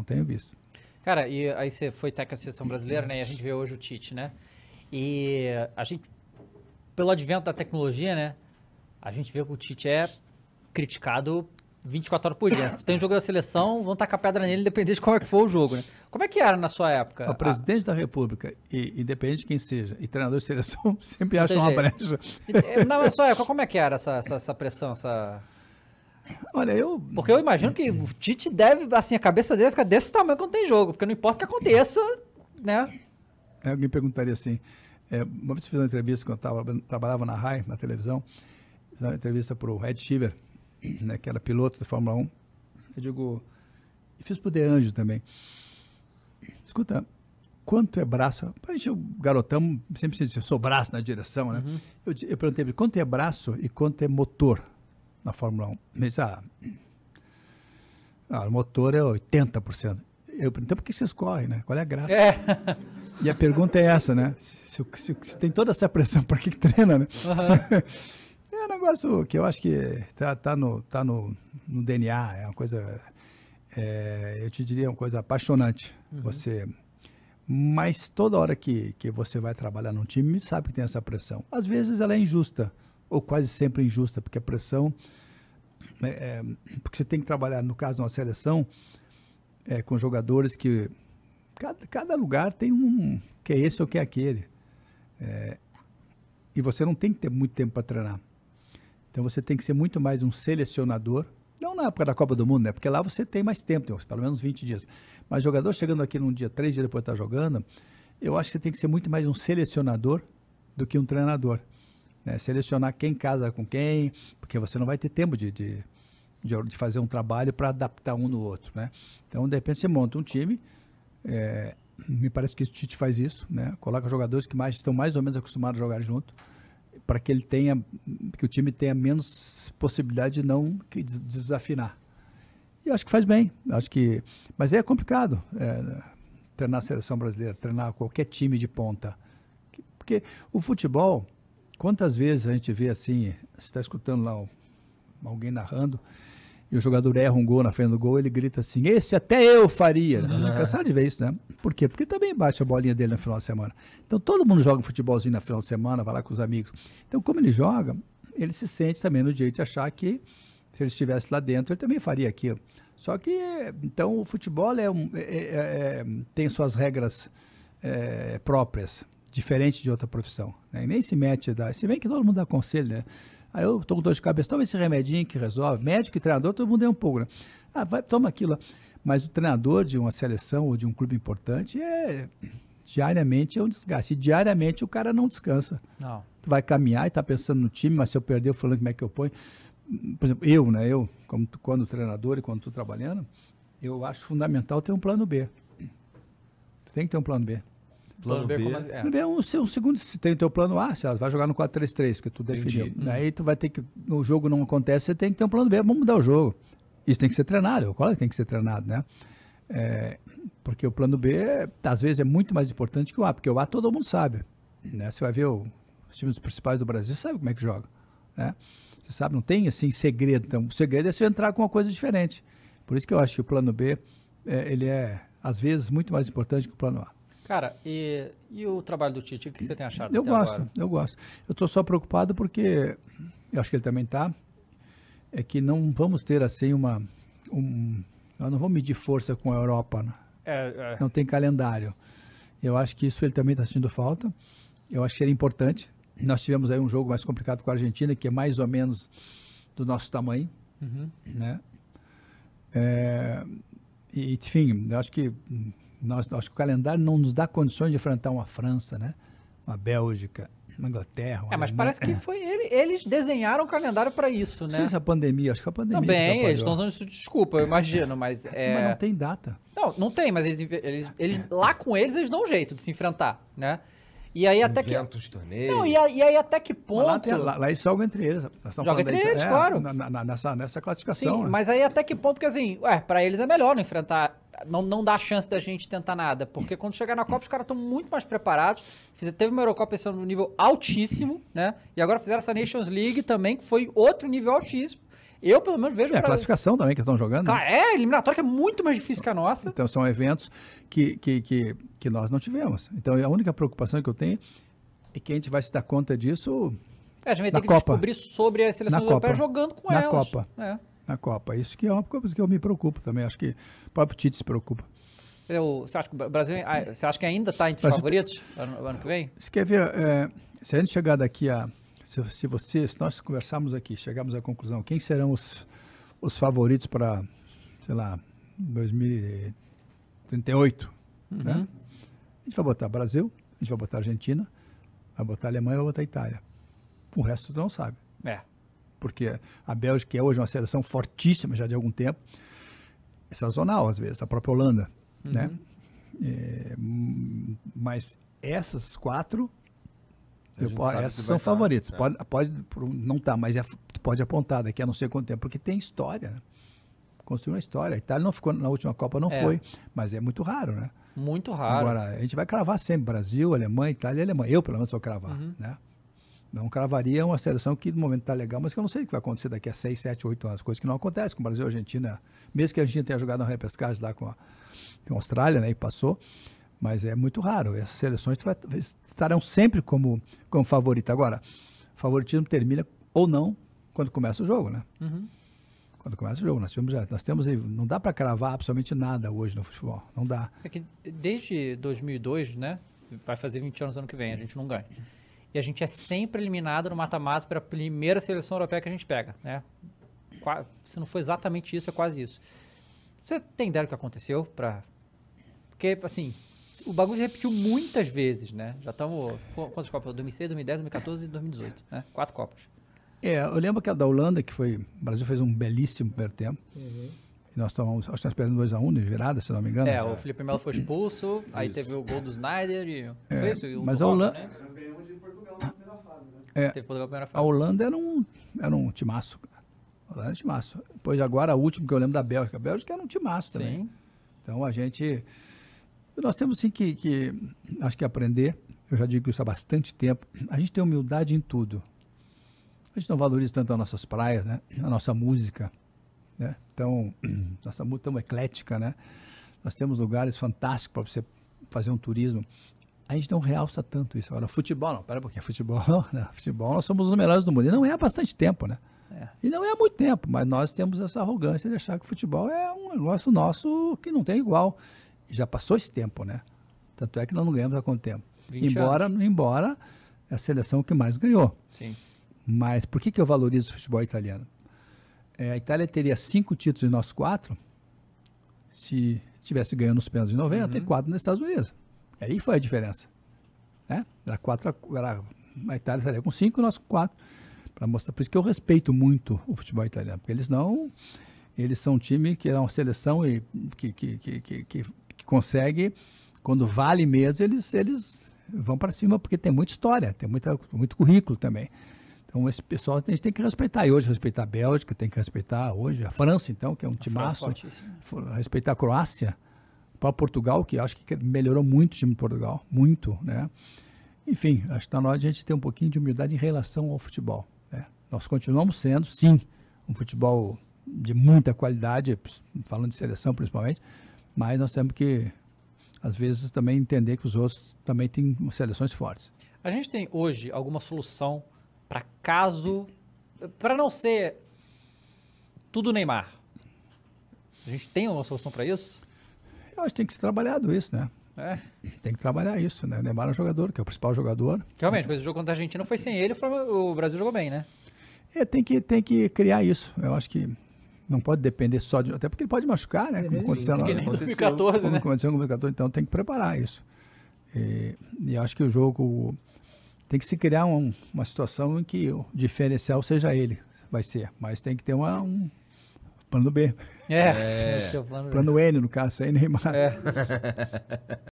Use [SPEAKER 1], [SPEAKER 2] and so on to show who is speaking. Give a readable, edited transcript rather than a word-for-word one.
[SPEAKER 1] não tenho visto.
[SPEAKER 2] Cara, e aí você foi técnico da seleção brasileira, né? E a gente vê hoje o Tite, né? E a gente, pelo advento da tecnologia, né? A gente vê que o Tite é criticado 24 horas por dia. Se tem um jogo da seleção, vão tacar pedra nele, independente de como é que for o jogo, né? Como é que era na sua época?
[SPEAKER 1] O presidente da República, e independente de quem seja, e treinador de seleção, sempre acha uma brecha.
[SPEAKER 2] Na sua época, como é que era essa pressão,
[SPEAKER 1] Olha,
[SPEAKER 2] Porque eu imagino que o Tite deve, assim, a cabeça dele fica desse tamanho quando tem jogo, porque não importa o que aconteça, né?
[SPEAKER 1] Alguém perguntaria assim, uma vez eu fiz uma entrevista quando eu trabalhava na RAI, na televisão, fiz uma entrevista para o Ed Sheeran, né, que era piloto da Fórmula 1, eu digo, e fiz para o De Angel também, escuta, quanto é braço? A gente, o garotão, sempre se diz, eu sou braço na direção, né? Uhum. Eu perguntei, quanto é braço e quanto é motor na Fórmula 1? Ele disse, o motor é 80%. Eu perguntei, então por que vocês correm, né? Qual é a graça? E a pergunta é essa, né? Se tem toda essa pressão, por que treina, né? Uhum. É um negócio que eu acho que tá no DNA, é uma coisa, eu te diria, uma coisa apaixonante. Uhum. Mas toda hora que você vai trabalhar num time, sabe que tem essa pressão. Às vezes ela é injusta, ou quase sempre injusta, porque a pressão, porque você tem que trabalhar, no caso de uma seleção, com jogadores que, cada lugar tem um, que é esse ou que é aquele, e você não tem que ter muito tempo para treinar, então você tem que ser muito mais um selecionador, não na época da Copa do Mundo, né? Porque lá você tem mais tempo, tem pelo menos 20 dias, mas jogador chegando aqui num dia, 3 dias depois de estar jogando, eu acho que você tem que ser muito mais um selecionador do que um treinador. Né, selecionar quem casa com quem, porque você não vai ter tempo de fazer um trabalho para adaptar um no outro, né? Então, de repente, você monta um time, me parece que o Tite faz isso, né? Coloca jogadores que estão mais ou menos acostumados a jogar junto, para que que o time tenha menos possibilidade de não desafinar. E eu acho que faz bem, mas é complicado treinar a seleção brasileira, treinar qualquer time de ponta, porque o futebol, quantas vezes a gente vê assim, você está escutando lá alguém narrando, e o jogador erra um gol na frente do gol, ele grita assim, esse até eu faria. Vocês estão cansados de ver isso, né? Por quê? Porque também bate a bolinha dele no final de semana. Então todo mundo joga um futebolzinho no final de semana, vai lá com os amigos. Então como ele joga, ele se sente também no direito de achar que se ele estivesse lá dentro, ele também faria aquilo. Só que, então, o futebol tem suas regras próprias, diferente de outra profissão, né? E nem se mete, se bem que todo mundo dá conselho, né? Aí eu tô com dor de cabeça, toma esse remedinho que resolve. Médico e treinador, todo mundo é um pouco, né? Toma aquilo. Mas o treinador de uma seleção ou de um clube importante diariamente é um desgaste. E diariamente o cara não descansa. Não. Tu vai caminhar e tá pensando no time, mas se eu perder, eu falando como é que eu ponho. Por exemplo, eu, quando treinador e quando tô trabalhando, eu acho fundamental ter um plano B. Tu tem que ter um plano B.
[SPEAKER 2] Plano B, como
[SPEAKER 1] assim? Um segundo, se tem o teu plano A, você vai jogar no 4-3-3, que tu definiu. Daí tu vai ter que, o jogo não acontece, você tem que ter um plano B, vamos mudar o jogo. Isso tem que ser treinado, claro que tem que ser treinado, né? Porque o plano B, às vezes, é muito mais importante que o A, porque o A todo mundo sabe, né? Você vai ver os times principais do Brasil, sabe como é que joga, né? Você sabe, não tem, assim, segredo. Então, o segredo é você entrar com uma coisa diferente. Por isso que eu acho que o plano B, ele às vezes, muito mais importante que o plano A.
[SPEAKER 2] Cara, e o trabalho do Tite, o que você tem achado
[SPEAKER 1] eu
[SPEAKER 2] até
[SPEAKER 1] gosto,
[SPEAKER 2] agora?
[SPEAKER 1] Eu gosto. Eu estou só preocupado porque, eu acho que ele também está, que não vamos ter assim nós não vamos medir força com a Europa, né? Não tem calendário. Eu acho que isso ele também está sentindo falta. Eu acho que seria importante. Nós tivemos aí um jogo mais complicado com a Argentina, que é mais ou menos do nosso tamanho, né? E, enfim, eu acho que acho que o calendário não nos dá condições de enfrentar uma França, né? Uma Bélgica, uma Inglaterra.
[SPEAKER 2] Mas parece que foi eles desenharam o calendário para isso, né?
[SPEAKER 1] Sim, essa pandemia, acho que a pandemia.
[SPEAKER 2] Também, eles estão usando isso de desculpa, eu imagino, mas
[SPEAKER 1] Mas não tem data.
[SPEAKER 2] Não tem, mas eles lá com eles dão um jeito de se enfrentar, né? E aí até que...
[SPEAKER 3] Inventos, torneios.
[SPEAKER 2] Não, e aí até que ponto...
[SPEAKER 1] Lá eles jogam entre eles.
[SPEAKER 2] Joga entre eles, claro.
[SPEAKER 1] Nessa classificação.
[SPEAKER 2] Sim,
[SPEAKER 1] né?
[SPEAKER 2] mas aí até que ponto, porque assim, pra eles é melhor não enfrentar, não dá chance da gente tentar nada, porque quando chegar na Copa os caras estão muito mais preparados. Teve uma Eurocopa esse ano no nível altíssimo, né? E agora fizeram essa Nations League também, que foi outro nível altíssimo. Eu, pelo menos, vejo...
[SPEAKER 1] É a classificação também que estão jogando.
[SPEAKER 2] Cara, é, eliminatória que é muito mais difícil que a nossa.
[SPEAKER 1] Então, são eventos que nós não tivemos. Então, a única preocupação que eu tenho é que a gente vai se dar conta disso
[SPEAKER 2] A gente vai ter
[SPEAKER 1] na
[SPEAKER 2] que
[SPEAKER 1] Copa.
[SPEAKER 2] descobrir sobre as seleções
[SPEAKER 1] Na
[SPEAKER 2] europeias
[SPEAKER 1] Copa.
[SPEAKER 2] jogando com
[SPEAKER 1] Na
[SPEAKER 2] elas.
[SPEAKER 1] Copa.
[SPEAKER 2] É.
[SPEAKER 1] Na Copa. Isso que é uma coisa que eu me preocupo também. Acho que o próprio Tite se preocupa.
[SPEAKER 2] Você acha que o Brasil você acha que ainda está entre os favoritos o ano que vem?
[SPEAKER 1] Você quer ver, se a gente chegar daqui a... Se nós conversarmos aqui, chegarmos à conclusão, quem serão os favoritos para, sei lá, 2038, né? A gente vai botar Brasil, a gente vai botar Argentina, vai botar Alemanha e vai botar Itália. O resto tu não sabe.
[SPEAKER 2] É.
[SPEAKER 1] Porque a Bélgica, que é hoje uma seleção fortíssima já de algum tempo, é sazonal às vezes, a própria Holanda, né? Mas essas quatro, essas são favoritos. Pode não tá, mas pode apontar daqui a não sei quanto tempo, porque tem história, né? Construiu uma história. A Itália não ficou na última Copa, não foi, mas é muito raro, né?
[SPEAKER 2] Muito raro.
[SPEAKER 1] Agora, a gente vai cravar sempre Brasil, Alemanha, Itália e Alemanha. Eu, pelo menos, vou cravar, né? Não cravaria uma seleção que no momento está legal, mas que eu não sei o que vai acontecer daqui a 6, 7, 8 anos. Coisa que não acontece com o Brasil e a Argentina. Mesmo que a Argentina tenha jogado uma repescagem lá com a Austrália, né, e passou, mas é muito raro. Essas seleções estarão sempre como favorita. Agora, o favoritismo termina ou não quando começa o jogo, né? Quando começa o jogo. Nós temos, não dá para cravar absolutamente nada hoje no futebol. Não dá.
[SPEAKER 2] É que desde 2002, né? Vai fazer 20 anos ano que vem, a gente não ganha. E a gente é sempre eliminado no mata-mata pela primeira seleção europeia que a gente pega, né? Se não for exatamente isso, é quase isso. Você tem ideia do que aconteceu? Porque, assim, o bagulho se repetiu muitas vezes, né? Já estamos... Quantas Copas? 2006, 2010, 2014 e 2018, né? 4 Copas.
[SPEAKER 1] Eu lembro que a da Holanda, o Brasil fez um belíssimo primeiro tempo. E nós tomamos, acho que nós perdemos 2-1 de virada, se não me engano.
[SPEAKER 2] O Felipe Melo foi expulso, aí teve o gol do Snyder e... Foi isso? E
[SPEAKER 1] mas a Holanda...
[SPEAKER 2] Né?
[SPEAKER 3] Nós ganhamos de Portugal na primeira fase, né?
[SPEAKER 2] Teve Portugal na primeira fase.
[SPEAKER 1] A Holanda era um timaço. A Holanda era um timaço. Depois agora, o último que eu lembro da Bélgica. A Bélgica era um timaço também.
[SPEAKER 2] Sim.
[SPEAKER 1] Então nós temos sim que acho que aprender. Eu já digo isso há bastante tempo. A gente tem humildade em tudo. A gente não valoriza tanto as nossas praias, né? A nossa música, né? Então, nossa música tão eclética, né? Nós temos lugares fantásticos para você fazer um turismo. A gente não realça tanto isso. Agora, futebol, não, pera um pouquinho. Futebol, nós somos os melhores do mundo. E não é há bastante tempo, né? E não é há muito tempo, mas nós temos essa arrogância de achar que o futebol é um negócio nosso que não tem igual. E já passou esse tempo, né? Tanto é que nós não ganhamos há quanto tempo. Embora é a seleção que mais ganhou.
[SPEAKER 2] Sim.
[SPEAKER 1] Mas por que eu valorizo o futebol italiano? A Itália teria 5 títulos e nós 4 se tivesse ganhando os pênaltis de 90 e 4 nos Estados Unidos. E aí foi a diferença. Né? A Itália estaria com 5 e nós com 4. Para mostrar, por isso que eu respeito muito o futebol italiano. Porque eles são um time que é uma seleção que consegue, quando vale mesmo, eles vão para cima porque tem muita história, tem muito currículo também. Então, esse pessoal a gente tem que respeitar. E hoje, respeitar a Bélgica, tem que respeitar hoje a França, então, que é um timaço. Respeitar a Croácia, para Portugal, que acho que melhorou muito o time de Portugal. Muito, né? Enfim, acho que está na hora de a gente ter um pouquinho de humildade em relação ao futebol. Né? Nós continuamos sendo, sim, um futebol de muita qualidade, falando de seleção principalmente, mas nós temos que, às vezes, também entender que os outros também têm seleções fortes.
[SPEAKER 2] A gente tem hoje alguma solução para não ser tudo Neymar? A gente tem alguma solução para isso?
[SPEAKER 1] Eu acho que tem que ser trabalhado isso, né? Tem que trabalhar isso, né? O Neymar é um jogador, que é o principal jogador.
[SPEAKER 2] Realmente, mas o jogo contra a Argentina foi sem ele, o Brasil jogou bem, né?
[SPEAKER 1] Tem que criar isso. Eu acho que não pode depender só de... Até porque ele pode machucar, né? Como aconteceu em
[SPEAKER 2] 2014,
[SPEAKER 1] né? Como aconteceu em 2014, então tem que preparar isso. E acho que o jogo... Tem que se criar uma situação em que o diferencial seja ele, vai ser. Mas tem que ter um plano B.
[SPEAKER 2] Plano
[SPEAKER 1] Plano N, no caso, sem Neymar.